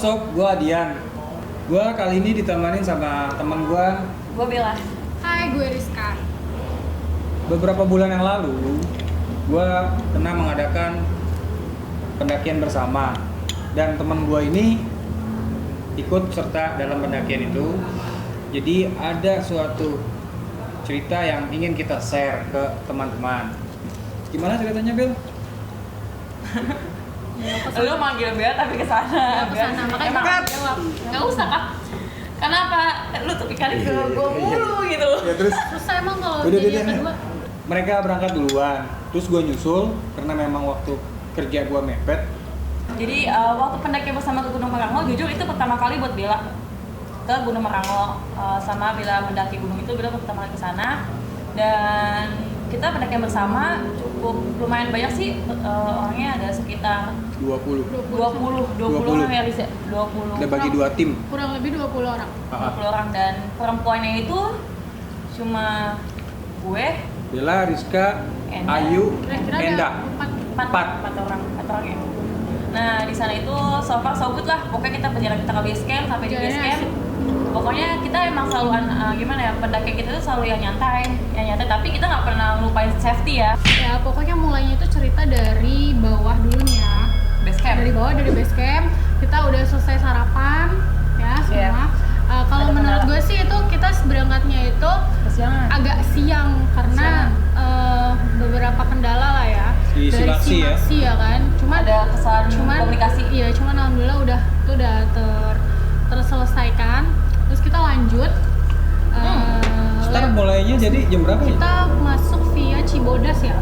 Sob, gue Adian. Gue kali ini ditemanin sama teman gue. Gue Bella. Hai, gue Rizka. Beberapa bulan yang lalu, gue pernah mengadakan pendakian bersama. Dan teman gue ini ikut serta dalam pendakian itu. Jadi ada suatu cerita yang ingin kita share ke teman-teman. Gimana ceritanya, Bel? Lu manggil Bella tapi kesana. Kesana, makanya emang Kak. jawab. Gak usah Kak. Kenapa? Lu tuh ikan ke gue mulu gitu. Ya terus Susah emang kalau Udah, jadi udah, yang kedua. mereka berangkat duluan. Terus gue nyusul karena memang waktu kerja gue mepet. Jadi waktu pendakian bersama ke Gunung Marango, jujur itu pertama kali buat Bella ke Gunung Marango. Sama Bella mendaki gunung itu, Bella pertama kali ke sana. Dan kita pendakian bersama cukup lumayan banyak sih, orangnya ada sekitar 20 orang ya, Riz, 20 Udah bagi orang. 2 tim. Kurang lebih 20 orang. 20 orang, dan perempuannya itu cuma gue, Bella, Rizka, Enda. Ayu, Kira-kira Enda. ada 4. 4 orang ya. Nah di sana itu so far so good lah, pokoknya kita berjalan, kita ke base camp, sampai di base Jalannya camp. asik. Pokoknya kita emang selalu gimana ya, pendaki kita tuh selalu yang nyantai, tapi kita nggak pernah lupain safety ya. Ya, pokoknya mulainya itu cerita dari bawah dulu nih ya. Base camp. Dari bawah, dari base camp, kita udah selesai sarapan ya semua. Iya. Kalau Ada menurut kendala. gue sih itu kita berangkatnya itu Kesiangan. agak siang karena beberapa kendala lah ya. Di Dari Simaksi ya? Simaksi ya kan. Ada kesalahan komunikasi. Iya, cuman alhamdulillah itu udah terselesaikan. Terus kita lanjut. Start mulainya jadi jam berapa ya? Kita masuk via Cibodas ya.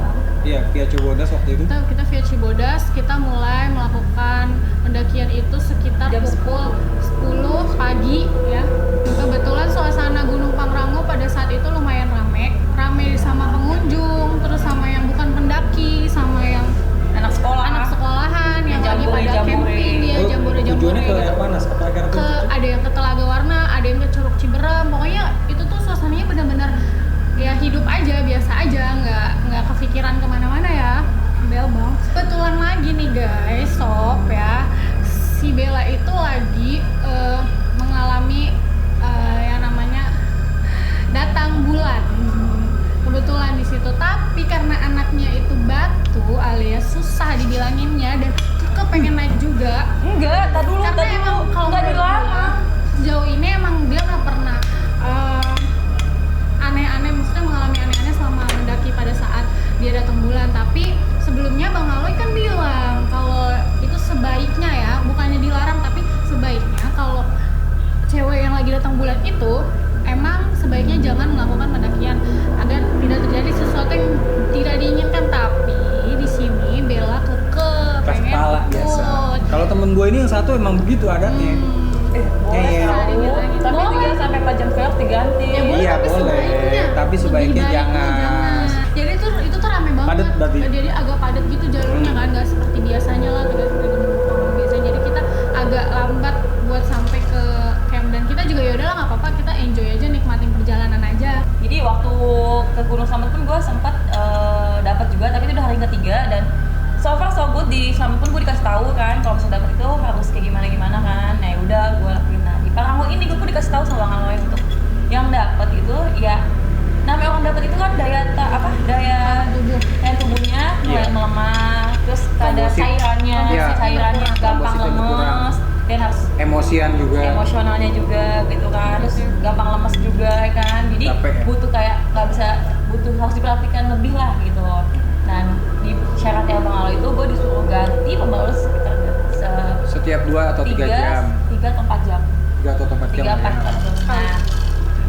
Iya, via Cibodas waktu itu. Kita via Cibodas, kita mulai melakukan pendakian itu sekitar Jam pukul 10 pagi ya. Kebetulan suasana Gunung Pangrango pada saat itu lumayan rame sama pengunjung, terus sama yang bukan pendaki, sama yang anak sekolahan yang lagi pada camping dia, jambore-jambore Tujuannya ke gitu. air panas, ke Air Ke ada yang ke Telaga Warna, ada yang ke Curug Ciberem. Pokoknya itu tuh suasananya benar-benar ya hidup aja, biasa aja, nggak kepikiran kemana-mana ya. Bel bang, kebetulan lagi nih guys, sob ya, si Bella itu lagi mengalami yang namanya datang bulan. Kebetulan di situ, tapi karena anaknya itu batu alias susah dibilanginnya dan keke pengen naik juga. Enggak, tak dulu Kalau nggak menurut dilarang. gua, sejauh ini emang dia nggak pernah aneh-aneh, maksudnya mengalami aneh-aneh selama mendaki pada saat dia datang bulan. Tapi sebelumnya Bang Aloy kan bilang kalau itu sebaiknya ya, bukannya dilarang tapi sebaiknya kalau cewek yang lagi datang bulan itu emang sebaiknya jangan melakukan pendakian agar tidak terjadi sesuatu yang tidak diinginkan. Tapi di sini Bella Keras pengen kepala biasa. ikut. Kalau temen gue ini yang satu emang begitu adatnya. Boleh Iya. tahu, tapi 3-4 jam sekali diganti. Ya boleh, Iya, tapi boleh. sebaiknya. Tapi sebaiknya Lebih baiknya jangan. Jadi itu tuh rame banget. Padat berarti? Jadi agak padat gitu jalurnya kan, nggak seperti biasanya lah, tidak seperti Gunung biasanya. Jadi kita agak lambat buat sampai ke camp, dan kita juga ya udahlah nggak apa-apa, kita enjoy aja, nikmatin perjalanan aja. Jadi waktu ke Gunung Slamet pun gue sempat dapat juga, tapi itu udah hari ketiga, dan so far so good. Di Slamet pun gue dikasih tahu kan kalau misalnya dapat itu harus kayak gimana kan. Nah udah gue lakuin. Nah di Parango ini gue pun dikasih tahu sama Bang Aloy untuk yang dapat itu ya, namanya orang dapat itu kan daya tubuhnya mulai Iya. melemah, terus ada Trombosit. cairannya Iya. gampang Trombositnya berkurang. lemes, dan harus Emosian juga. emosionalnya juga gitu kan, terus gampang lemes juga kan, jadi Capek ya? butuh kayak harus diperhatikan lebih lah gitu loh. Dan di syaratnya Bang Aloy itu gue disuruh ganti pembalut sekitar Setiap 2 atau 3 jam. 3 atau 4 jam 3 atau 4 jam. 3-4 ya. jam. Nah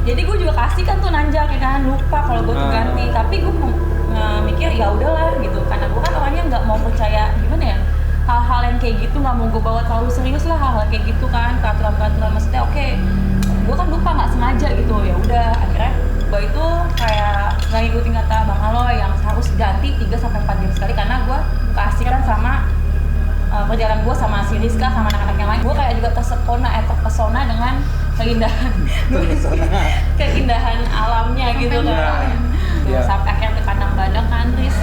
jadi gue juga kasih kan tuh nanjak ya kan, lupa kalau gue tuh ganti, tapi gue mikir ya udahlah gitu, karena gue kan orangnya nggak mau percaya gimana ya, hal-hal yang kayak gitu nggak mau gue bawa terlalu serius lah, hal-hal kayak gitu kan, peraturan maksudnya oke, gue kan lupa nggak sengaja gitu. Ya udah akhirnya gue itu kayak nggak ngikutin kata Bang Aloy yang harus ganti 3-4 jam sekali, karena gue kasih kan sama perjalanan gue sama si Rizka sama anak-anak yang lain. Gue kayak juga terpesona dengan keindahan alamnya gitu kan. Iya. Sampai akhirnya ke kandang badak kan, Riz.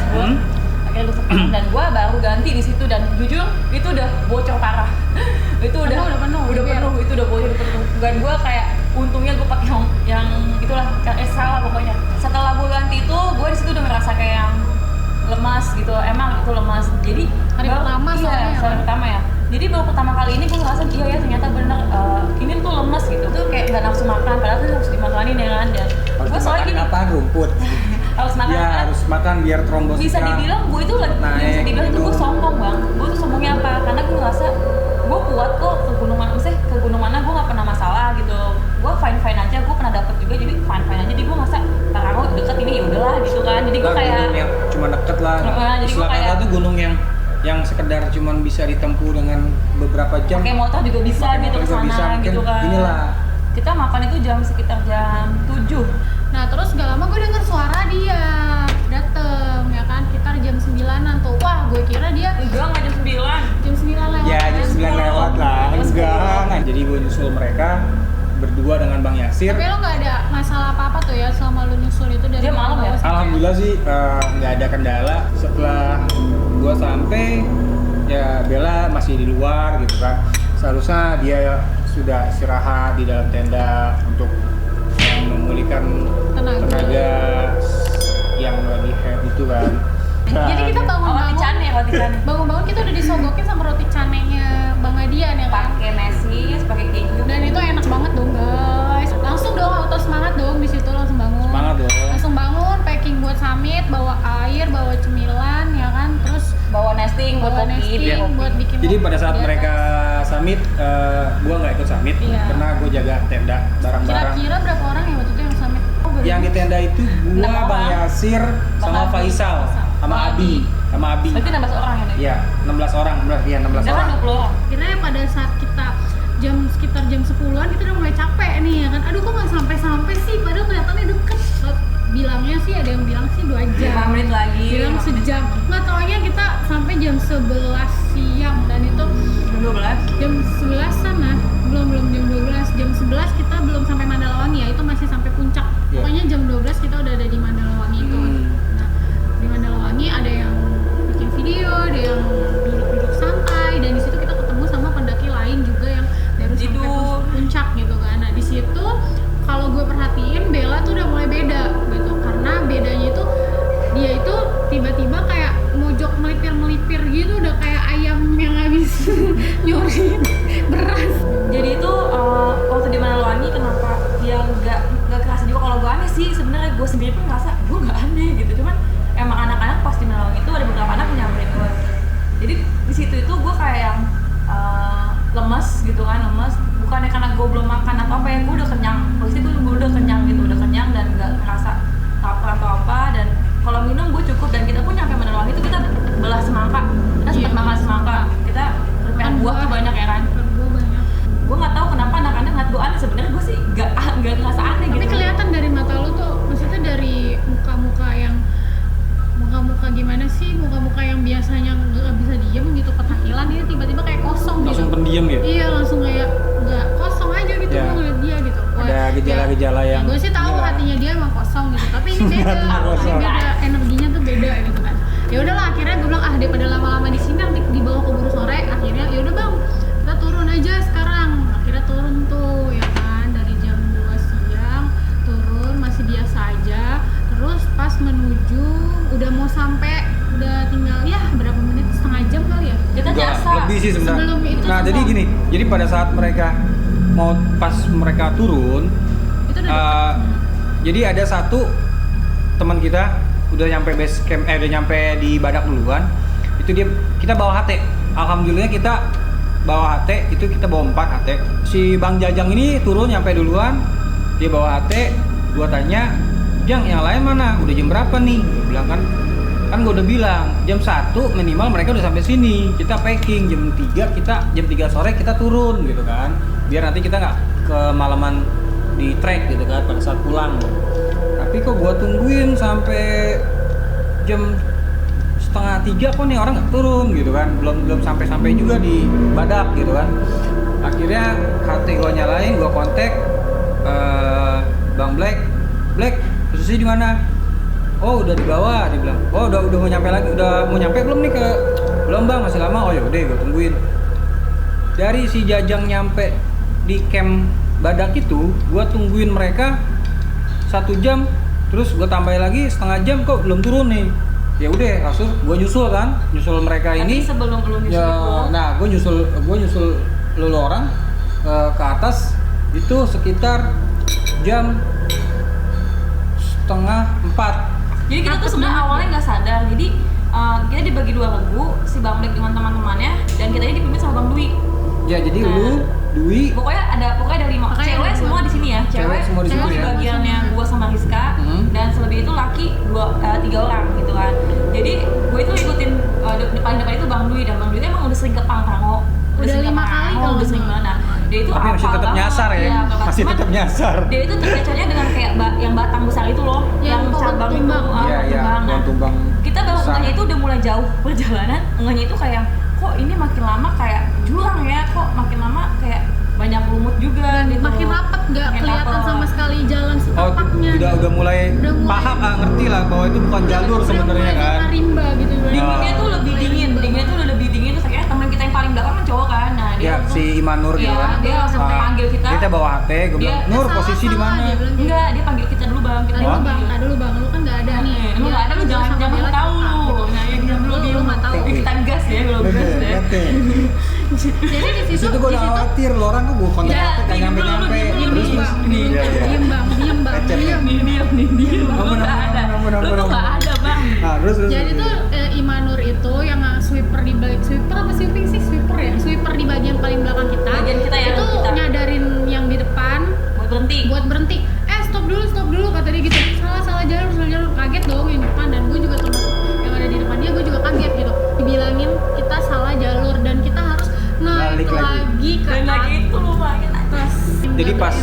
Akhirnya gue dan gue baru ganti di situ, dan jujur itu udah bocor parah. Itu udah penuh, itu udah bocor penuh. Dan gue kayak untungnya gue pakai yang itulah salah pokoknya. Setelah gue ganti itu gue di situ udah ngerasa kayak yang lemas gitu, emang itu lemas. Jadi Hari pertama soalnya ya, hari kan? pertama ya. Jadi baru pertama kali ini gue ngerasa iya ya ternyata bener ini tuh lemas gitu. Tuh kayak gak nafsu makan, padahal tuh harus dimakanin ya kan. Dan Harus gue soalnya dimakan gini, apa? Rumput. harus makan Ya kan? harus makan biar trombositnya Bisa dibilang gue itu lagi naik bisa dibilang itu gitu. gue sombong bang. Gue tuh sombongnya apa? Karena gue ngerasa gue kuat kok ke gunung mana, ke gunung mana gue nggak pernah masalah gitu. Gue fine aja, gue pernah dapet juga jadi fine aja. Jadi gue ngerasa Tararo deket ini ya udahlah gitu kan. Jadi gue Lah, kayak gunung yang cuma deket lah. Jadi gue Selatan kayak tuh gunung yang sekedar cuman bisa ditempuh dengan beberapa jam. pakai motor juga bisa Pakai gitu motor juga bisa, kesana mungkin gitu kan. inilah. Kita makan itu sekitar jam 7. Nah terus gak lama gue denger suara dia dateng ya kan, sekitar jam 9-an tuh. Wah gue kira dia Enggak jam 9. jam 9 lewat. Ya jam 9 lewat lah. Enggak. Jadi gue nyusul mereka berdua dengan Bang Yasir. Tapi lo gak ada masalah apa-apa tuh ya selama lo nyusul itu dari Dia malam ya? bawah sampai- Alhamdulillah sih nggak ada kendala. Setelah gua sampai ya Bella masih di luar gitu kan. Seharusnya dia sudah istirahat di dalam tenda untuk memulihkan tenaga yang lagi head itu kan. Jadi kita Roti cane. bangun-bangun kita udah disogokin sama roti canenya Bang Adian ya kan. Pakai mesis, pakai keju. Dan itu enak banget dong guys. Langsung dong auto semangat dong di situ, langsung bangun. Semangat dong. Langsung bangun, packing buat summit, bawa air, bawa cemilan ya kan. Terus bawa nesting buat bawa kopi, nesting buat bikin Jadi kopi pada saat di atas. mereka summit, gua nggak ikut summit Iya. karena gua jaga tenda barang-barang. Kira-kira berapa orang ya waktu itu yang summit? Yang di tenda itu gua, 6 Bang orang. Yasir, sama Bang Abi. Faisal, sama Bang Abi, sama Abi. Berarti 16 orang ya nih? Iya, 16 orang, iya 16 Kita kan orang. 20 orang. Akhirnya pada saat kita sekitar jam 10-an kita udah mulai capek nih ya kan. Aduh kok nggak sampai-sampai sih, padahal kelihatannya deket. Bilangnya sih ada yang bilang sih 2 jam. 5 menit lagi. Bilang sejam. Nggak taunya kita sampai jam 11 siang dan itu Jam 12. jam 11-an lah. Belum jam 12. Jam 11 kita belum sampai Mandalawangi ya, itu masih sampai puncak. Iya. Pokoknya jam 12 kita udah ada di Mandalawangi itu. Nah, di Mandalawangi ada yang bikin video, ada yang duduk-duduk santai, dan di situ kita ketemu sama pendaki lain juga yang baru sampai Tidur. puncak gitu kan. Nah, di situ kalau gue perhatiin Bella tuh udah mulai beda gitu, karena bedanya itu dia itu tiba-tiba kayak mojok melipir gitu, udah kayak ayam yang habis nyuri beras. Jadi itu waktu di Mandalawangi kenapa dia nggak kerasa juga kalau gue aneh sih, sebenarnya gue sendiri pun ngerasa gue nggak aneh gitu, cuman emang anak-anak pas di Mandalawangi itu ada beberapa anak yang nyamperin gue. Jadi di situ itu gue kayak yang lemes gitu kan, bukannya karena gue belum makan atau apa ya, gue udah kenyang. Pasti gue udah kenyang gitu, udah kenyang dan nggak ngerasa lapar atau apa. Dan kalau minum gue cukup, dan kita pun nyampe Mandalawangi itu kita belah semangka, kita sempat Iya. makan semangka, kita prepare buah tuh banyak ya kan. Gue banyak. Gue nggak tahu kenapa anak-anak ngeliat gue aneh, sebenarnya gue sih nggak ngerasa aneh Tapi gitu. kelihatan dari mata lu tuh, maksudnya dari muka-muka gimana sih, muka-muka yang biasanya nggak bisa diem gitu, petakilan ini tiba-tiba kayak kosong Langsung gitu. pendiam gitu. Iya, langsung kayak nggak kosong aja gitu. Ya. Gue ngeliat dia gitu. Wah, Ada gejala-gejala yang gue sih tahu inilah. hatinya dia emang kosong gitu, tapi ini beda. Hatinya Ini kosong. beda, energinya tuh beda gitu kan. Ya udahlah, akhirnya gue bilang daripada lama-lama di sini nanti dibawa keburu sore. Akhirnya ya udah bang, kita turun aja sekarang. Akhirnya turun tuh ya kan, dari jam 2 siang turun masih biasa aja. Terus pas menuju udah mau sampai, udah tinggal ya berapa menit, setengah jam kali ya. Kita Enggak, jasa. lebih sih sebenarnya. Sebelum itu Nah, jadi semua. gini, jadi pada saat pas mereka turun, Itu udah deket. jadi ada satu teman kita udah nyampe base camp, udah nyampe di Badak duluan. Itu kita bawa HT. Alhamdulillah kita bawa HT, itu kita bawa 4 HT. Si Bang Jajang ini turun nyampe duluan, dia bawa HT. Gua tanya, "Jang, yang lain mana? Udah jam berapa nih?" Gua bilang kan gue udah bilang jam 1 minimal mereka udah sampai sini. Kita packing jam 3 sore kita turun gitu kan. Biar nanti kita nggak kemalaman di trek gitu kan pada saat pulang. Tapi kok gua tungguin sampai jam 2:30 kok nih orang nggak turun gitu kan. Belum sampai juga di Badak gitu kan. Akhirnya HT gua nyalain, gua kontak Bang Black, posisi di mana? oh udah di bawah, dia bilang. Oh udah mau nyampe lagi, udah mau nyampe belum nih ke belum bang, masih lama. Oh yaudah gue tungguin. Dari si Jajang nyampe di camp Badak itu, gue tungguin mereka 1 jam, terus gue tambahin lagi setengah jam kok belum turun nih. Ya udah langsung gue nyusul mereka Tapi ini. sebelum lu nyusul Ya, itu, nah gue nyusul lu orang ke atas itu sekitar jam 3:30. jadi kita tuh sebenarnya awalnya nggak sadar. Jadi kita dibagi 2 regu, si Bang Black dengan teman-temannya, dan kita ini dipimpin sama Bang Dwi. Ya jadi Nah, lu, Dwi, pokoknya ada 5 Pokoknya cewek ada semua dua. di sini ya. Cewek semua di situ di ya. bagiannya gua sama Rizka, dan selebih itu laki 3 orang gitu kan. Jadi gue itu ikutin depan itu Bang Dwi, dan Bang Dwi itu emang udah sering ke Pangrango. Udah sering ke 5 kali Pangrango, kalau udah sering nggak mana. Dia itu tapi masih hafal tetap banget. nyasar ya, Iya, masih cuman tetap nyasar. dia itu terkecohnya dengan kayak yang batang besar itu loh, Yang pohon cabang itu, tumbang. Iya, iya, tumbang. Nah, pohon tumbang. kita baru besar. ngehnya itu udah mulai jauh perjalanan, ngehnya itu kayak kok ini makin lama kayak jurang ya, kok makin lama kayak banyak lumut juga gitu. Makin rapat, nggak Makin kelihatan rapet. sama sekali jalan Oh, setapaknya. udah mulai Udah mulai- paham, ngerti lah bahwa itu bukan jalur Udah sebenarnya mulai kan. rimba gitu. Dinginnya tuh lebih Mulai dingin, rimba. dinginnya tuh udah lebih dingin. Terus akhirnya teman kita yang paling belakang kan cowok kan, nah dia Ya langsung- si Imanur gitu Iya, kan. dia langsung panggil kita. bawa HP, gue bilang, Dia- Nur Salah, posisi di salah, mana? dia bilang gitu. enggak, dia panggil kita dulu bang, kita Tadi Oh. lu bang, tadi dulu bang, lu kan nggak ada nih. Lu nggak ada, lu jangan sama jangan Bella tahu cerita, lu. gitu. Nah, yang Lu nggak tahu. Kita gas ya kalau gas ya. Jadi di Di situ, situ gue udah khawatir, lo orang kok gue kontak Ya, HP, gak diem dulu, nyampe-nyampe. diem dulu, Terus diem, terus Bang. Iya, iya. diem bang, diem bang, Lecet. diem. Diam. Lu Ampun, nggak ada. ampun, Lu ampun, tuh ampun. nggak ada bang. Nah, terus Jadi tuh Imanur itu yang sweeper di balik sweeper apa sweeping sih sweeper ya, sweeper di bagian paling belakang kita. Bagian kita ya, Itu kita. nyadarin yang di depan Buat berhenti. buat berhenti. Stop dulu kata dia gitu. Salah jalur. Kaget dong yang depan, dan gue juga termasuk yang ada di depan dia, gue juga kaget gitu. Dibilangin kita salah jalur dan kita harus naik Balik lagi. lagi ke Dan lagi itu lumayan atas. Jadi pas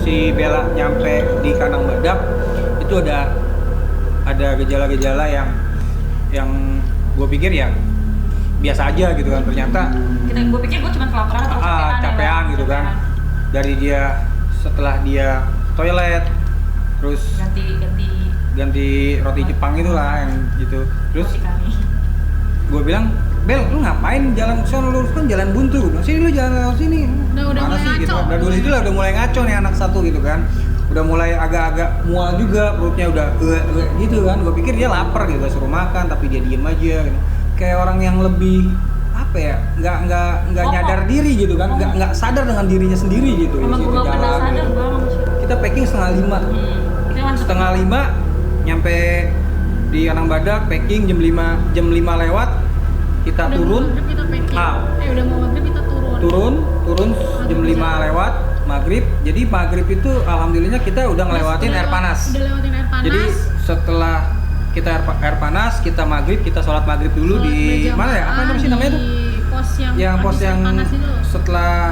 si Bella nyampe di kandang badak itu ada gejala-gejala yang gue pikir ya biasa aja gitu kan, ternyata Gue pikir gue cuma kelaparan atau kecapean ya, capean Bang. gitu kan. Capean. Dari dia setelah dia toilet terus ganti roti Jepang itulah yang gitu. Terus Roti kami. gue bilang, Bel, lu ngapain jalan sono, lurus kan jalan buntu? Gue bilang, sini lu jalan lewat sini. Udah Mana mulai sih gitu ngaco. kan. Udah dulu itu lah udah mulai ngaco nih anak satu gitu kan. Udah mulai agak-agak mual juga, perutnya udah gitu kan. Gue pikir dia lapar gitu, suruh makan tapi dia diem aja gitu. Kayak orang yang lebih apa ya, nggak nyadar diri gitu kan, nggak sadar dengan dirinya sendiri gitu. Emang di gue situ gak pernah jalan sadar gitu. bang. Kita packing 4:30. Kita masuk 4:30 nyampe di Kandang Badak, packing jam 5 lewat kita Udah turun. mau maghrib kita packing. Ah. Udah mau maghrib kita turun. turun jam 5 lewat maghrib. Jadi maghrib itu alhamdulillahnya kita udah ngelewatin air panas. Udah lewatin air panas. Jadi setelah kita air panas, kita maghrib, kita sholat maghrib dulu Sholat di berjamaah mana ya? Apa namanya sih namanya tuh? Di pos Yang pos habis air yang panas itu loh.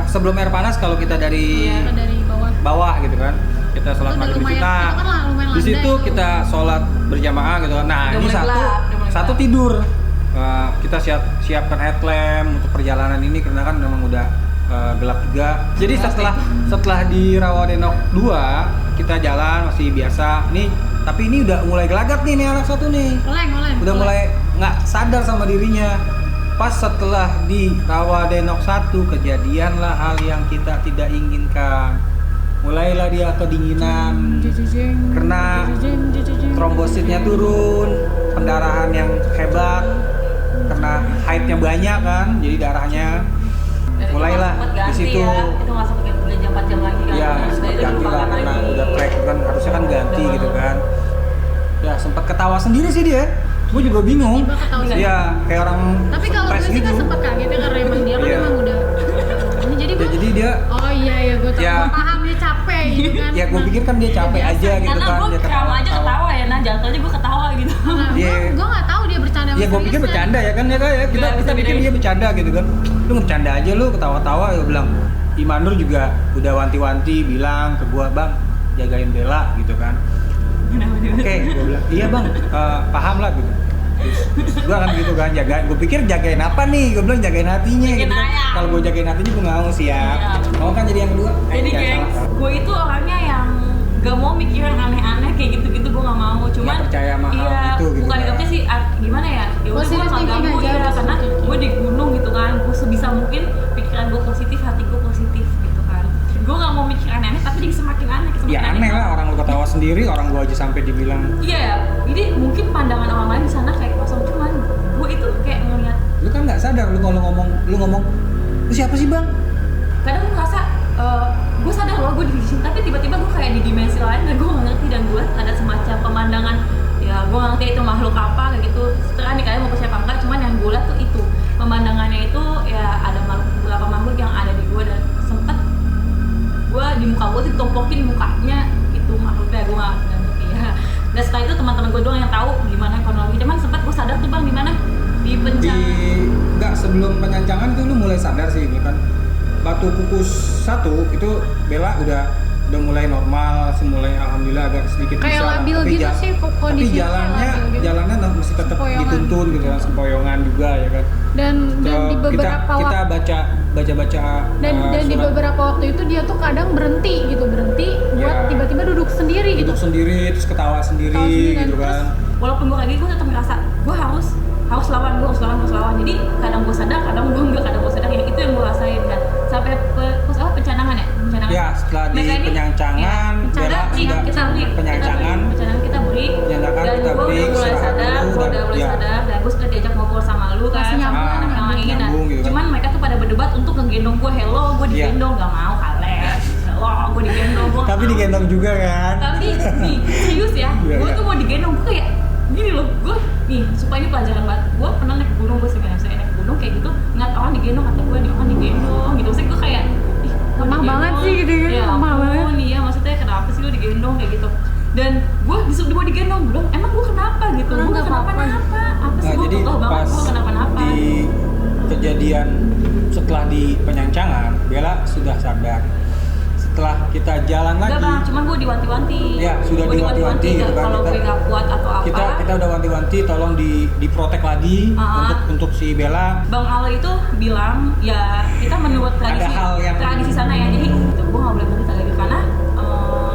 sebelum air panas kalau kita dari Iya, dari bawah. bawah gitu kan. Kita sholat Itu udah maghrib di lumayan- situ. Nah, itu kan lumayan di landai situ tuh. kita sholat berjamaah gitu kan. Nah, Udah ini mulai satu gelap, udah mulai satu gelap. tidur. Kita siapkan headlamp untuk perjalanan ini karena kan memang udah gelap juga. Jadi setelah di Rawadenok 2 kita jalan masih biasa. Tapi ini udah mulai gelagat nih anak satu nih. Oleng. Udah mulai nggak sadar sama dirinya. Pas setelah di Rawadenok 1 kejadianlah hal yang kita tidak inginkan. Mulailah dia kedinginan, Kena trombositnya turun, pendarahan yang hebat, karena haidnya banyak kan, jadi darahnya Dan itu mulailah nggak sempet di ganti situ. ya. Itu nggak sempet ganti jam 4 jam lagi kan. Ya Terus sempat dari itu ganti lah dilupakan karena lagi. udah track kan, harusnya kan ganti Udah gitu malam. kan. Ya sempat ketawa sendiri sih dia. Gue juga bingung. Tiba ketawa sendiri. Ya kayak orang Tapi kalau gue stres sih gitu. kan sempat kaget ya, karena emang dia kan Iya. emang udah. Ini jadi Ya, gue. jadi dia Oh iya gue tahu. Ya. Gua paham dia capek gitu kan. ya gue pikir kan dia capek Biasa. aja gitu Karena kan. gue Dia ketawa aja ketawa ya, nah jatuhnya gue ketawa gitu. Nah, Iya. gue nggak tahu dia bercanda. Ya gue pikir bercanda ya kan ya kak ya, kita Nggak bisa pikir bedain. dia bercanda gitu kan. Lu bercanda aja lu, ketawa-tawa. Ya bilang Imanur juga udah wanti-wanti bilang ke gua, Bang jagain Bella gitu kan. Oke, gue bilang iya bang, paham lah gitu. Terus gue kan gitu kan, gue pikir jagain apa nih, gue bilang jagain hatinya Jagain gitu kan. ayam. Kalau gue jagain hatinya gue nggak mau siap. Iya. Mau kan jadi yang kedua. Jadi Jangan gengs, salah. gue itu orangnya yang gak mau mikir yang aneh-aneh kayak gitu-gitu, gue gak mau. Cuman Nggak percaya sama hal iya, itu gitu bukan ya. gak percaya sih, gimana ya, ya udah gue Positive gak thinking ganggu aja, ya, positive karena thinking. gue di gunung gitu kan, gue sebisa mungkin pikiran gue positif, hati gue positif gitu kan. Gue gak mau mikir aneh-aneh, tapi jadi semakin aneh, semakin Ya aneh lah, orang lu ketawa sendiri, orang gua aja sampai dibilang. Iya ya, jadi mungkin pandangan orang lain di sana kayak kosong, cuman gue itu kayak ngeliat. Lu kan nggak sadar, lu kalau ngomong, lu siapa sih bang? Kadang gue ngerasa gue sadar loh gue di sini, tapi tiba-tiba gue kayak di dimensi lain dan gue nggak ngerti, dan gue ada semacam pemandangan, ya gue nggak ngerti itu makhluk apa kayak gitu. Setelah nih kalian mau percaya apa enggak, cuman yang gue lihat tuh itu pemandangannya itu ya ada beberapa makhluk yang ada di gue, dan sempet gue di muka gue tuh ditompokin mukanya itu makhluknya, gue nggak ngerti ya. Dan setelah itu teman-teman gue doang yang tahu gimana kronologi, cuman sempet gue sadar tuh bang di mana di Enggak, sebelum penyancangan tuh lu mulai sadar sih ini kan. Batu Kukus 1 itu Bella udah mulai normal, mulai alhamdulillah agak sedikit Kayak bisa. labil Tapi gitu sih tapi kondisinya. jalannya masih tetap Sempoyongan. dituntun gitu kan, sempoyongan juga ya kan. Dan di beberapa kita waktu baca dan di surat. beberapa waktu itu dia tuh kadang berhenti buat Ya. tiba-tiba duduk sendiri gitu. duduk sendiri terus ketawa sendiri Ketawa sendiri, dan gitu terus kan. walaupun gue kayak gitu, gue tetap ngerasa gue harus lawan. Jadi kadang gue sadar, kadang gue enggak, kadang gue sadar, ya itu yang gue rasain. Dan sampai pencanangan Ya, setelah di Mereka ini- penyancangan, ya, Bella pencanangan sudah kita break, penyancangan kita break, Penyancangan dan kita gue udah break, mulai istirahat sadar, dulu, gue udah mulai ya. sadar, dan gue sudah diajak ngobrol sama lu kan, Masih sama nyambung, anak yang lain, dan nyambung gitu kan. cuman mereka tuh pada berdebat untuk ngegendong gue. Hello, gue Iya. digendong, gak mau kalian. Hello, gue digendong, gue Tapi digendong juga kan. tapi nih serius ya, Iya, gue iya. tuh mau digendong, gue kayak gini loh, gue nih supaya ini pelajaran banget. Gue pernah naik ke gunung, gue sering naik ke gunung kayak gitu, ngeliat orang digendong, kata gue nih orang digendong gitu. Maksudnya gue kayak ih, kok Lemah digendong? banget sih gitu, Ya lemah ampun, banget. iya maksudnya kenapa sih lo digendong kayak gitu. Dan gue disuruh gue digendong, gue bilang emang gue kenapa gitu, Emang gue nggak kenapa-napa, apa sih, Nah, gue jadi kokoh banget, pas gue kenapa-napa. di kejadian setelah di penyancangan, Bella sudah sadar. Setelah kita jalan Enggak lagi, bang, cuman gue diwanti-wanti. Ya, sudah Gua diwanti-wanti gitu kan. kalau Kita- gue gak kuat atau apa. kita udah wanti-wanti tolong diprotek lagi untuk si Bella. Bang Ala itu bilang ya kita menurut tradisi Ada hal yang- tradisi sana ya, jadi gitu, gue nggak boleh berhenti lagi karena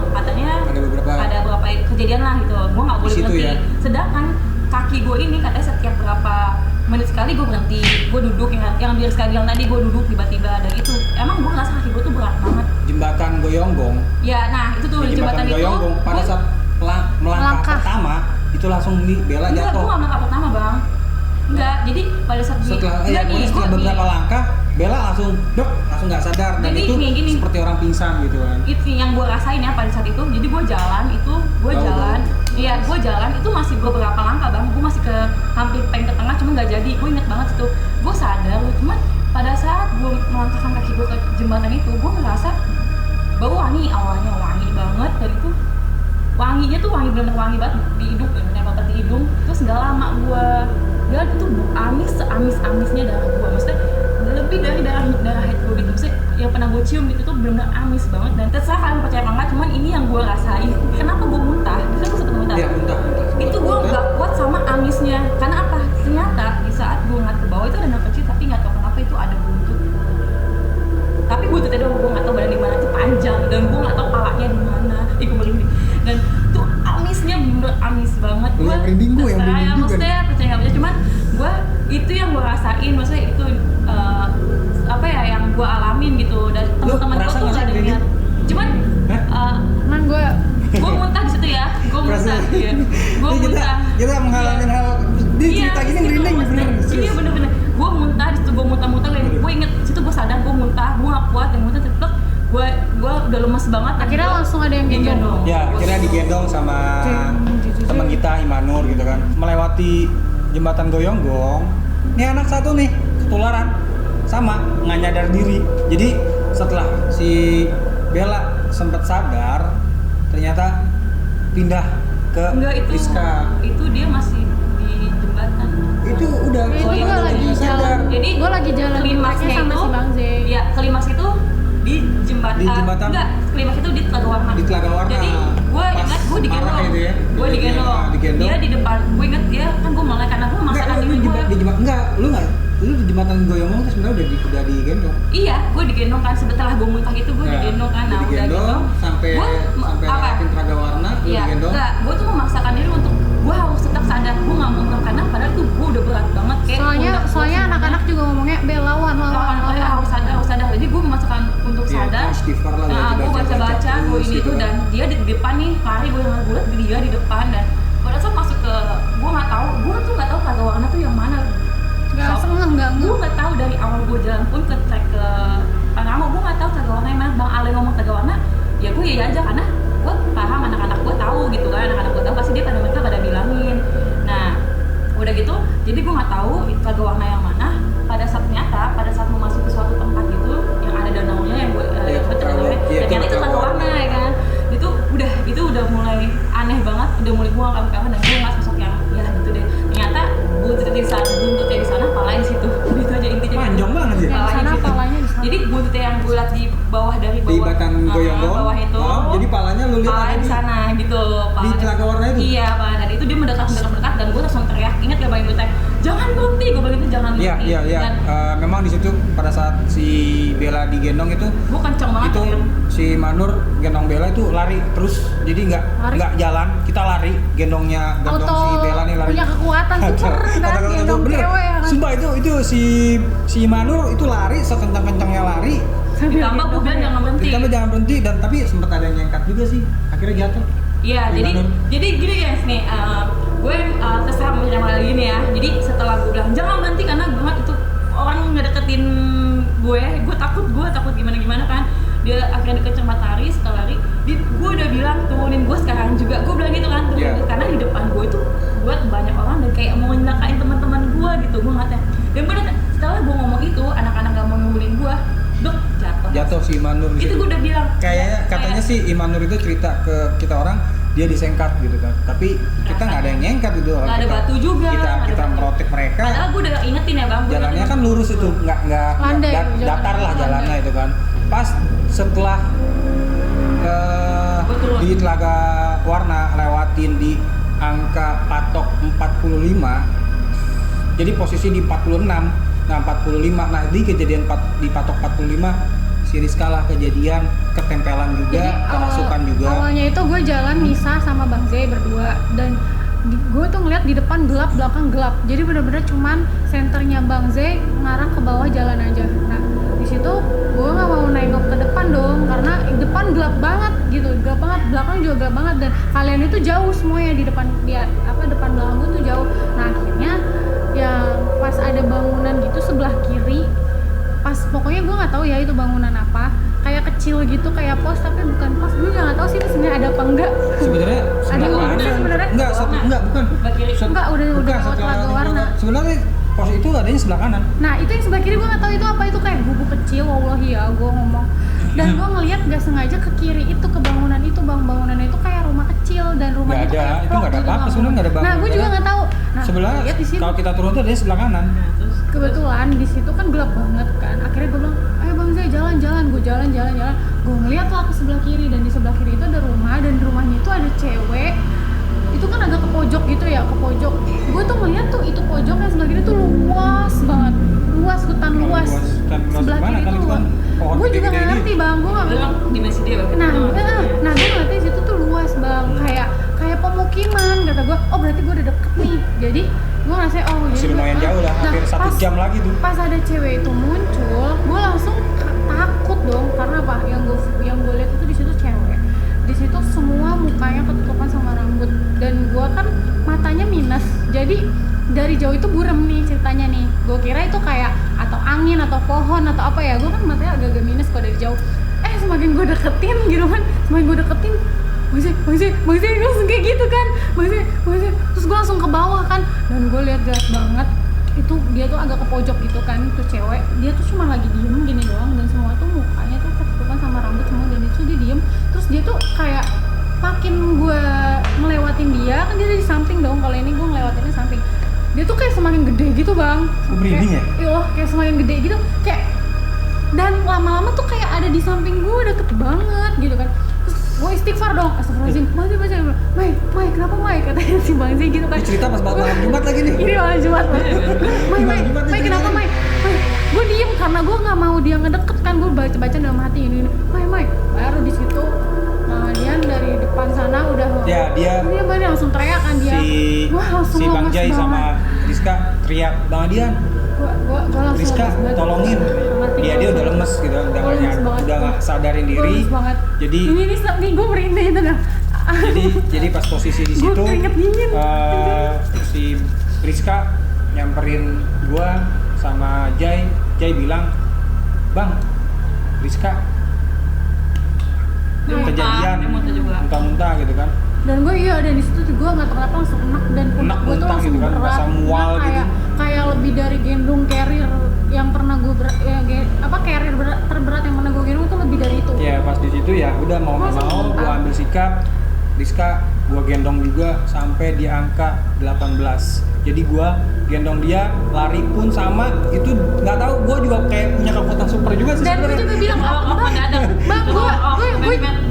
katanya Ada beberapa kejadian lah gitu, gue nggak boleh situ berhenti. ya. Sedangkan kaki gue ini katanya setiap berapa menit sekali gue berhenti, gue duduk yang biar sekali bilang tadi gue duduk tiba-tiba, dan itu emang gue ngerasa kaki gue tuh berat banget. Jembatan Goyonggong. Ya nah itu tuh Di jembatan itu. Goyonggong pada gua- saat melangkah pertama itu langsung Bella Enggak, jatuh. gue nggak melangkah pertama bang. Enggak, jadi pada saat Setelah enggak setelah beberapa langkah Bella langsung nggak sadar, dan Jadi itu kayak gini. seperti orang pingsan gitu kan. Itu yang gue rasain ya pada saat itu. Jadi gue jalan iya gue jalan itu masih beberapa langkah bang, gue masih hampir pengen ke tengah, cuma nggak jadi. Gue inget banget situ, gue sadar, cuman pada saat gue melangkahkan kaki gue ke jembatan itu, gue ngerasa bau wangi, awalnya wangi banget, dan itu wanginya tuh wangi, bener-bener wangi banget di hidung, nempel di hidung. Terus nggak lama gue jalan itu amis, seamis-amisnya darah gue, maksudnya lebih dari darah head gue gitu. Maksudnya yang pernah gue cium gitu tuh benar-benar amis banget, dan terserah kalian percaya apa enggak, cuman ini yang gue rasain. Kenapa gue muntah? Itu gue sempet muntah. Ya, muntah. Itu gue nggak kuat sama amisnya. Karena apa? Ternyata di saat gue ngeliat ke bawah itu ada anak kecil, tapi nggak tahu kenapa itu ada buntut. Tapi buntutnya doang, gue nggak tahu badan di mana, itu panjang, dan gue nggak tahu palanya di mana. Gue merinding. Dan tuh amisnya bener amis banget. Lu yang merinding, gue yang merinding juga. Maksudnya percaya nggak percaya, cuman gue itu yang gue rasain, maksudnya itu apa ya yang gue alamin gitu, dan teman-teman gue merasa tuh nggak gak sih ada merinding? niat. Cuman Cuman gue muntah di situ ya, gue muntah, iya. Gue Jadi muntah. kita mengalami hal di cerita gini merinding bener. Iya bener-bener. Gue muntah di situ, gue muntah-muntah, gue inget di situ gue sadar gue muntah, gue gak kuat, yang muntah cepet. Gue udah lemes banget. dan akhirnya gua langsung ada yang gendong. Ya, akhirnya digendong sama teman kita Imanur gitu kan, melewati jembatan Goyonggong. Ini anak satu nih ketularan sama nggak nyadar diri. Jadi setelah si Bella sempat sadar, ternyata pindah ke Enggak, Rizka. itu dia masih di jembatan. Itu udah Itu Oh, gue iya, lagi dia jalan. Jadi Gue lagi jalan klimaksnya sama itu si Bang Z. ya klimaks itu di jembatan. Di jembatan? Enggak, klimaks itu di Telaga Warna. Di Telaga Warna. Jadi gue Pas ingat gue digendong. marah itu ya. Gue digendong. Digendong. Dia di depan. Gue inget dia kan gue mulai karena gue Enggak, masakan lu di gue. di jembatan enggak, lu di jembatan Goyomong itu sebenarnya udah digendong. Iya, gue digendong kan setelah gue muntah itu gue digendong kan. Nah, udah digendong gitu sampai lewatin Telaga Warna, lu iya, digendong. enggak, gue tuh memaksakan diri untuk gue harus tetap sadar gue nggak muntah karena padahal tuh gue udah berat banget kayak soalnya anak-anak juga ngomongnya lawan. Harus sadar. Jadi gue memaksakan untuk sadar. Istighfar lah. Nah, gue baca gue ini tuh dan dia di depan nih lari gue liat dia di depan dan pada saat masuk ke gue nggak tahu Telaga Warna tuh yang mana. Gue nggak tahu dari awal gue jalan pun ke trek ke Pangrango gue nggak tahu Telaga Warna yang mana. Bang Ale ngomong Telaga Warna ya gue iya aja karena gue paham anak-anak gue tahu gitu kan, anak-anak gue tahu pasti dia pada bilangin. Nah udah gitu jadi gue nggak tahu itu Telaga Warna yang mana. Pada saat mau masuk ke suatu tempat gitu yang ada danaunya yang gue ternyata itu Telaga Warna ya kan. Itu udah mulai aneh banget, udah mulai gue kawan-kawan dan gue nggak sosok yang ya gitu deh. Ternyata buntutnya di sana, palanya di situ. Itu aja intinya. Panjang banget ya. Palanya di sana. Jadi buntutnya yang gue liat di bawah dari bawah. Di batang Goyonggong. Bawah itu. Jadi palanya lu lihat palanya di sana gitu. Di Telaga Warna itu. Iya, Pak. Dan itu dia mendekat dan gue langsung teriak. Ingat gak Bang gue teriak, "Jangan berhenti." Gue bilang itu jangan berhenti. Iya. Dan Memang di situ pada saat si Bella digendong itu gue kenceng banget itu ya. si Manur gendong Bella itu lari terus. Jadi nggak jalan, kita lari gendong si Bella nih lari. Punya kekuatan super kan gendong bener. cewek ya kan. Sumpah itu si Manur itu lari sekencang-kencangnya lari. Ditambah gue bilang jangan berhenti. Ditambah jangan berhenti dan tapi sempat ada yang nyengkat juga sih. Akhirnya jatuh. Iya, jadi gini guys nih, gue terserah mau lagi nih ya. Jadi setelah gue bilang jangan berhenti karena banget itu orang ngedeketin gue takut gimana kan. Dia akhirnya deket sama Matahari, setelah lari, gue udah bilang turunin gue sekarang juga. Gue bilang gitu kan, karena di depan gue itu buat banyak orang dan kayak mau nyelakain teman-teman gue gitu, gue nggak tahu. Dan bener setelah gue ngomong itu, anak-anak gak mau nungguin gue, jatuh si Imanur itu gue udah bilang katanya sih Imanur itu cerita ke kita orang dia disengkat gitu kan, tapi kita nggak ada yang nyengkat gitu, nggak ada batu juga, kita merotek mereka. Padahal gue udah ingetin ya Bang, jalannya kan lurus itu, nggak datar lah jalannya itu kan. Pas setelah di Telaga Warna lewatin di angka patok 45, jadi posisi di 46. Nah 45, nah di kejadian di patok 45 si Rizka lah kejadian ketempelan juga, kerasukan juga. Awalnya itu gue jalan misah sama Bang Zai berdua dan gue tuh ngeliat di depan gelap, belakang gelap. Jadi bener-bener cuman senternya Bang Zai ngarah ke bawah jalan aja. Nah di situ gue nggak mau nengok ke depan dong karena depan gelap banget gitu, gelap banget, belakang juga gelap banget dan kalian itu jauh semuanya di depan depan belakang gue tuh jauh. Nah akhirnya yang pas ada bangunan gitu sebelah kiri, pas pokoknya gue nggak tahu ya itu bangunan apa, kayak kecil gitu kayak pos tapi bukan pos, gue nggak tahu sih sebenarnya ada apa enggak. Sebenarnya sebenarnya enggak bukan udah lewat Telaga Warna. Sebenarnya pos itu adanya sebelah kanan. Nah itu yang sebelah kiri gue nggak tahu itu apa, itu kayak gubuk kecil, wallahi ya gue ngomong. Dan gue ngelihat nggak sengaja ke kiri itu ke bangunan itu, bangunannya itu kayak rumah kecil dan rumahnya itu kayak itu nggak ada apa-apa sebenarnya, nggak ada bangunan. Nah gue juga nggak tahu. Nah, sebenarnya kalau kita turun tuh adanya sebelah kanan. Kebetulan di situ kan gelap banget kan, akhirnya gue bilang ayo Bang Zai jalan-jalan, gue jalan gue ngeliat lah ke sebelah kiri dan di sebelah kiri itu ada rumah dan di rumahnya itu ada cewek. Itu kan agak ke pojok gitu ya, ke pojok. Gue tuh ngeliat tuh itu pojoknya sebelah kiri tuh luas banget, hutan luas. Sebelah kiri tuh luas. Gue juga nggak ngerti Bang, gue nggak ngerti. Dimensi dia Bang. Nah gue ngeliatnya di situ tuh luas Bang, kayak pemukiman. Kata gue, oh berarti gue udah deket nih. Jadi gue ngerasa masih lumayan jauh lah, hampir 1 jam lagi tuh. Pas ada cewek itu muncul, gue langsung takut dong karena apa? Yang gue lihat itu di situ cewek. Di situ semua mukanya ketutupan sama rambut dan gue kan matanya minus. Jadi dari jauh itu buram nih ceritanya nih. Gue kira itu kayak atau angin atau pohon atau apa ya. Gue kan matanya agak-agak minus kalau dari jauh. Semakin gue deketin gitu kan, Bang Zai langsung kayak gitu kan, Bang Zai, terus gue langsung ke bawah kan, dan gue lihat jelas banget itu dia tuh agak ke pojok gitu kan, tuh cewek, dia tuh cuma lagi diem gini doang dan semua tuh mukanya tuh ketutupan sama rambut semua dan itu dia diem, terus dia tuh kayak makin gue ngelewatin dia kan dia di samping dong, kalau ini gue ngelewatinnya samping, dia tuh kayak semakin gede gitu Bang, merinding ya? Iya kayak semakin gede gitu, kayak dan lama-lama tuh kayak ada di samping gue deket banget gitu kan. Terus gue istighfar dong, astagfirullahaladzim, Mai, kenapa Mai? Katanya si Bang Zai gitu kan. Cerita pas malam Jumat lagi nih. Ini malam Jumat Mai, kenapa Mai? tahu dia ngedeket kan, gue baca dalam hati ini Mai baru di situ dia dari depan sana udah Ya, dia baru langsung teriak kan dia. Wah, langsung si Bang lemes Jai banget. sama Rizka teriak, Bang Adian, Gua langsung Rizka lemes banget. tolongin. Ngerti Dia gua udah lemes gitu, Gua lemes banget. udah nggak sadarin Gua diri. lemes banget. Jadi ini gue merinding itu dah. jadi pas posisi di Gua situ keringet dingin. si Rizka nyamperin gua sama Jai bilang, Bang, Rizka kejadian muntah juga. muntah-muntah gitu kan. Dan gue dan di situ gue nggak tahu kenapa langsung enak dan pundak Enak gue tuh muntah langsung gitu kan, berat. rasa mual Nah, gitu. kayak lebih dari gendong carrier yang pernah gue carrier terberat yang pernah gue gendong itu lebih dari itu. Ya pas di situ ya udah mau nggak Langsung mau muntah. gua ambil sikap. Rizka gua gendong juga sampai di angka 18. Jadi gua gendong dia, lari pun sama, itu nggak tahu, gua juga kayak punya kekuatan super juga sih Dan gue sebenarnya. juga bilang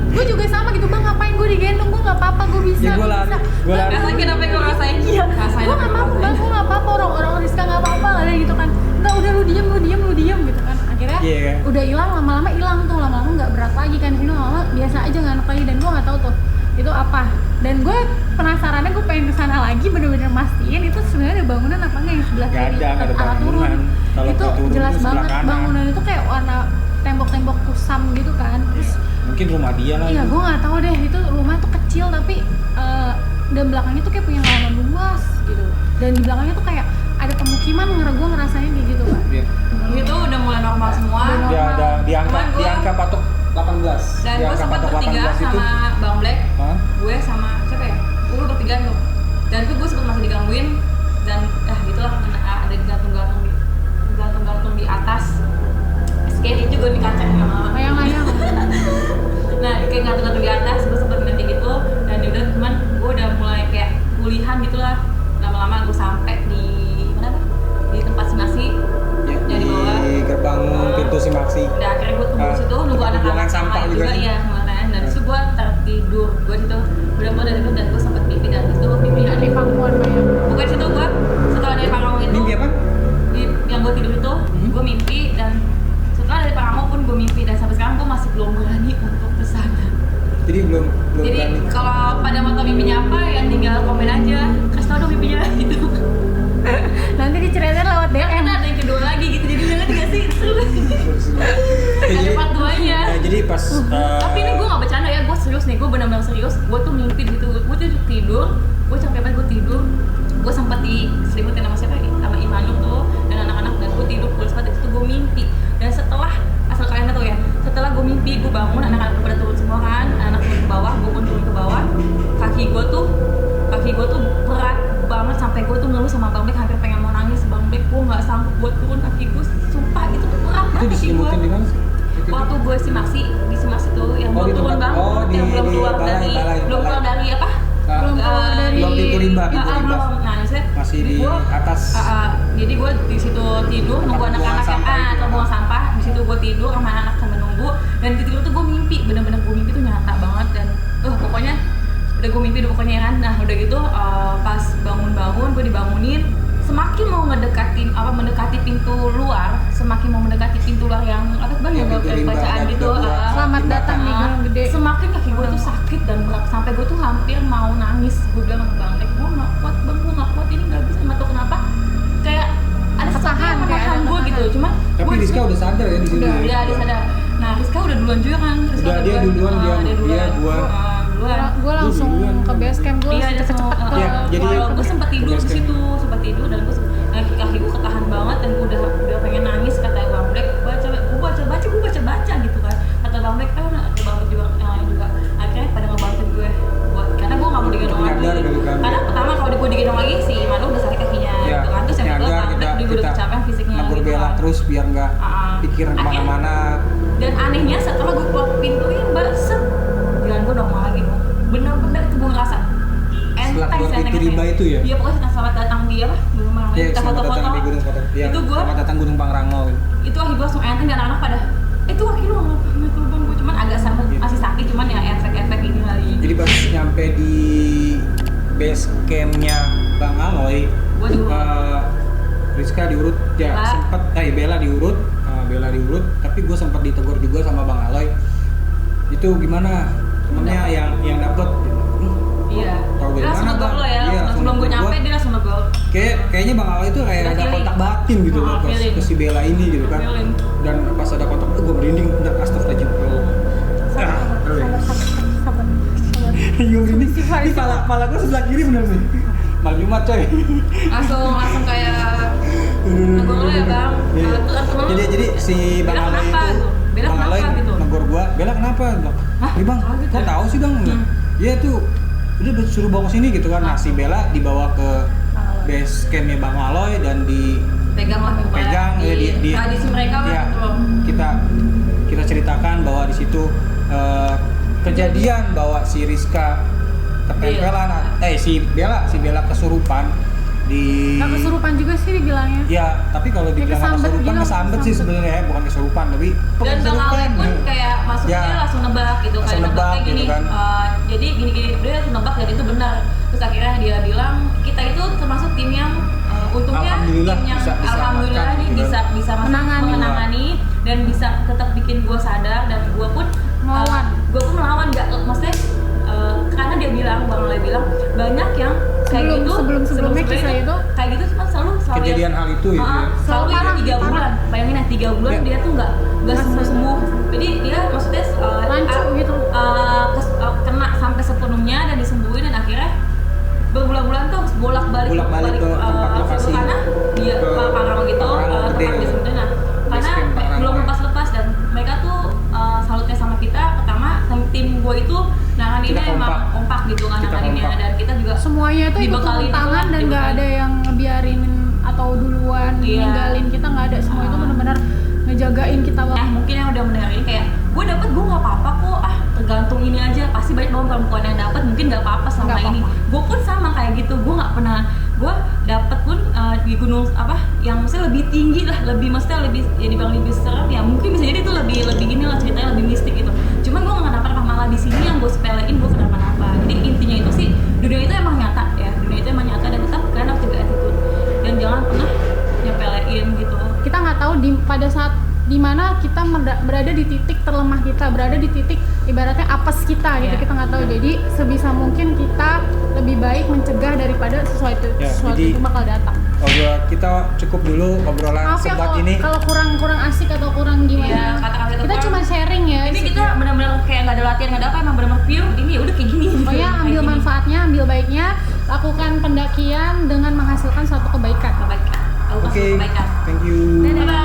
gue juga sama gitu, Bang, ngapain gue digendong, gue nggak apa-apa, gue bisa. Ya gua lari, gua lari. Rasain kenapa gue rasain? Iya, Rasain gue apa nggak yang apa-apa, gua Bang, gue nggak apa-apa, orang Rizka nggak apa-apa, ada gitu kan. Enggak, udah lu diem gitu kan. Akhirnya Iya. udah hilang, lama-lama hilang tuh, lama-lama nggak berat lagi kan, sini lama-lama biasa aja nggak enak lagi, dan gue nggak tahu tuh itu apa. Dan gue penasarannya, gue pengen kesana lagi bener-bener mastiin itu sebenarnya ada bangunan apa enggak yang sebelah Nggak kiri ada, nggak ada arah turun. bangunan. Kalau Itu ke turun jelas tuh sebelah banget kanan. bangunan itu kayak warna tembok-tembok kusam gitu kan. Terus Mungkin rumah dia lah. iya, itu. gue nggak tahu deh, itu rumah tuh kecil tapi dan belakangnya tuh kayak punya halaman luas gitu. Dan di belakangnya tuh kayak ada pemukiman, gue ngerasain kayak gitu kan. Iya. Itu udah mulai normal semua. Udah Dia ada di angka Cuman gua- patok 18. Dan Di gue angka sempat patok bertiga 18 itu. sama Bang Black, Hah? gue sama siapa ya? Gue bertiga tuh. Dan tuh gue sempat masih digangguin dan gitulah ada gantung-gantung di atas. Scary juga di kaca lama-lama. Layang-layang. Nah kayak gantung-gantung di atas, gue sempet ngeliat kayak gitu. Dan udah cuman gue udah mulai kayak pulihan gitulah. Lama-lama gue sampai di mana tuh? Di tempat si Nasi. Ya, Yang di bawah. gerbang pintu Simaksi. Dan akhirnya gue tunggu di situ, nunggu buangan anak-anak sampah lain juga juga sih. ya kemarin. Dan disitu gue tertidur, gue situ udah mulai dari itu dan gue sempet mimpi dan disitu mimpi Di pangkuan banyak. bukan situ gue setelah dari Paramo itu Mimpi apa? yang gue tidur itu gue mimpi, dan setelah dari Paramo pun gue mimpi, dan sampai sekarang gue masih belum berani untuk kesana. Jadi belum Jadi berani. kalau pada mau tau mimpinya apa ya tinggal komen aja, kasih tau dong mimpinya gitu. Nanti diceritain lewat DM. Karena ada yang kedua lagi gitu, jadi jangan nggak sih seru. Ya, Ada jadi- part 2-nya. jadi pas Tapi ini gue gak bercanda ya, gue serius nih, gue benar-benar serius. Gue tuh mimpi gitu, gue tuh tidur, gue capek banget, gue tidur. Gue sempat diselimutin sama siapa? Sama Imanul tuh dan anak-anak, dan gue tidur pulas banget. Itu gue mimpi. Dan setelah, asal kalian tahu ya, setelah gue mimpi, gue bangun, anak-anak pada turun semua kan, anak turun ke bawah, gue pun turun ke bawah. Kaki gue tuh berat banget sampai gue tuh ngeluh sama Bang Bek, hampir pengen mau nangis. Bang Bek, gue nggak sanggup buat turun, kaki gue sumpah itu tuh berat itu banget kaki diselimutin di gue. mana sih? Waktu gue di Simaksi tuh yang Oh, belum di turun tempat- banget, oh, yang di- belum di keluar balai, belum keluar dari apa? Nah, Belum keluar dari belum pintu rimba, Belum. Nah, maksudnya masih jadi di gua, atas. jadi gue di situ tidur nunggu Tempat anak-anak buangan sampah itu. atau buang sampah. Di situ gue tidur sama anak sambil nunggu, dan di tidur tuh gue mimpi, bener-bener gue mimpi tuh nyata banget. Dan pokoknya udah gue mimpi pokoknya kan. Nah udah gitu pas bangun-bangun gue dibangunin, semakin mau mendekati pintu luar, semakin mau mendekati pintu luar yang apa tuh Bang, Ya, yang pintu rimba, bacaan ada gitu. pintu luar. Selamat datang di Gunung Gede. Semakin kaki gue tuh sakit dan berat sampai gue tuh hampir mau nangis. Gue bilang sama Bang Lek, gue nggak kuat Bang, gue nggak kuat, ini nggak bisa, nggak tahu kenapa kayak ada sesuatu yang Ketahan, kayak menahan ada gue gitu. ketahan. Cuman Tapi gue Rizka udah sadar ya di sini. Udah. dia sadar. Nah Rizka udah duluan juga kan. Rizka Udah, dia duluan, dia duluan. gua. Duluan. Gue langsung ke base camp, gue Iya, cepet-cepet ke Iya, jadi gue sempat tidur di situ, sempat tidur, dan kaki gue ketahan banget, dan gue udah pengen nangis. Kata Bang Black, gue baca gitu kan. Kata Bang Black, kata Bang Black juga yang lain juga. Akhirnya pada ngebantuin gue buat, karena gue nggak mau digendong lagi. Nyadar gitu kan. Karena pertama kalau gue digendong lagi si Manu udah sakit kakinya Ya, gitu kan. Terus yang kedua nyadar Bang Black juga udah kecapean fisiknya negur gitu bela kan. terus biar nggak pikir Akhirnya- kemana-mana. Dan anehnya setelah gue keluar pintu ya mbak, jalan gue normal lagi Bu. Bener-bener itu gue ngerasa Setelah keluar pintu enteng. rimba itu ya? Iya pokoknya setelah selamat datang di apa? Gunung Pangrango. Ya, Kita selamat foto-foto. datang di Gunung Foto. Ya, Itu gua- selamat datang Gunung Pangrango. Itu kaki gue langsung enteng, dan anak-anak pada itu kaki lu nggak gitu Bang, gue cuman agak sama Gitu. masih sakit, cuman ya efek-efek ini kali. Jadi pas nyampe di base campnya Bang Aloy, Gua diurut. Rizka diurut, ya Bella. sempet, Bella diurut, Bella di Ulut, tapi gue sempat ditegur juga sama Bang Aloy. Itu gimana temennya yang dapet? Iya. Tahu Dia dari langsung mana, negor Bang? lo ya, Iya, langsung sebelum gue negor nyampe gua. dia langsung negor. Kayaknya Bang Aloy itu kayak Udah ada feeling. kontak batin gitu loh Feeling. ke si Bella ini gitu kan. Feeling. Dan pas ada kontak gue merinding, udah astagfirullahaladzim. Sabar. Gue merinding. Sifat. Ini pala gue sebelah kiri bener nih. Malam Jumat coy. Langsung kayak negor lo ya bang. Iya. Temen lo Jadi si Bang Bella Aloy kenapa itu, gitu? Bella Bang Aloy kenapa gitu? negor gua, Bella kenapa? Bilang, Hah? "Ih Bang, Kaget kok ya? tahu sih Bang?" Iya tuh, udah suruh bawa ke sini gitu kan. Nah si Bella dibawa ke base campnya Bang Aloy dan pegang lah pokoknya. pegang ya di tradisi mereka lah ya, gitu loh. kita ceritakan bahwa di situ kejadian bahwa si Rizka ketempelan si Bella kesurupan di Nggak kesurupan juga sih dibilangnya. ya tapi kalau dibilang kesambet kesurupan gitu, kesambet sih kesambet. sebenarnya ya, bukan kesurupan tapi Dan Bang kesurupan. Ale pun kayak masuknya Ya. langsung nebak gitu, Langsung kayak nebak nebak kayak gini. gitu kan. Jadi gini dia langsung nebak dan itu benar. Terus akhirnya dia bilang kita itu termasuk tim yang untungnya Alhamdulillah tim yang bisa alhamdulillah diselamatkan, nih gitu. bisa masuk menangani dan bisa tetap bikin gua sadar dan gua pun Melawan. Gua pun melawan nggak maksudnya karena dia bilang Bang Ale bilang banyak yang kayak gitu Sebelumnya kisah itu kayak gitu cuma selalu kejadian yang, hal itu gitu ya. selalu Parah, itu 3 parah. bulan bayangin ya 3 bulan Ya. dia tuh nggak sembuh jadi dia maksudnya Rancu gitu. kena sampai sepenuhnya dan disembuhin dan akhirnya berbulan-bulan tuh bolak-balik Bolak-balik ke tempat lokasi. karena dia Ke Pangrango gitu Pangrango gede. tempat disembuhin nah karena Base camp Pangrango. belum lepas-lepas dan mereka tuh salutnya sama kita pertama tim gue itu nanganinnya Kita emang kompak gitu kan Kita nanganinnya kompak. dan kita juga semuanya itu ikut Dibekali turun tangan gitu, dan nggak dibekali. ada yang ngebiarin atau duluan Iya. ninggalin kita, nggak ada. Semua itu benar-benar ngejagain kita banget. mungkin yang udah mendengarin kayak gue dapet gue nggak apa-apa kok tergantung ini aja pasti banyak banget perempuan yang dapat mungkin nggak apa-apa selama Nggak ini apa-apa. gue pun sama kayak gitu gue nggak pernah gue dapet pun di gunung yang maksudnya lebih tinggi lah lebih maksudnya lebih ya dibilang lebih serem ya mungkin bisa jadi itu lebih inilah ceritanya lebih mistik gitu cuman gue nggak kenapa malah di sini yang gue sepelein gue kenapa-napa jadi intinya itu sih dunia itu emang nyata ya dunia itu emang nyata dan tetap kalian harus jaga attitude dan jangan pernah nyepelein gitu. Kita nggak tahu pada saat dimana kita berada di titik terlemah kita, berada di titik ibaratnya apes kita gitu, Iya. kita nggak tahu. Jadi sebisa mungkin kita lebih baik mencegah daripada sesuatu Ya, itu jadi- bakal datang. Kita cukup dulu obrolan Maaf ya sebat kalau ini. kalau kurang asik atau kurang Iya, gimana. kata-kata itu Kita kurang. cuma sharing ya. Ini kita benar-benar kayak nggak ada latihan nggak ada apa emang benar-benar pure ini ya udah kayak gini gitu. Pokoknya Kayak ambil gini. manfaatnya, ambil baiknya, lakukan pendakian dengan menghasilkan suatu kebaikan. Kebaikan. Lakukan Oke, kebaikan. thank you. Dadah.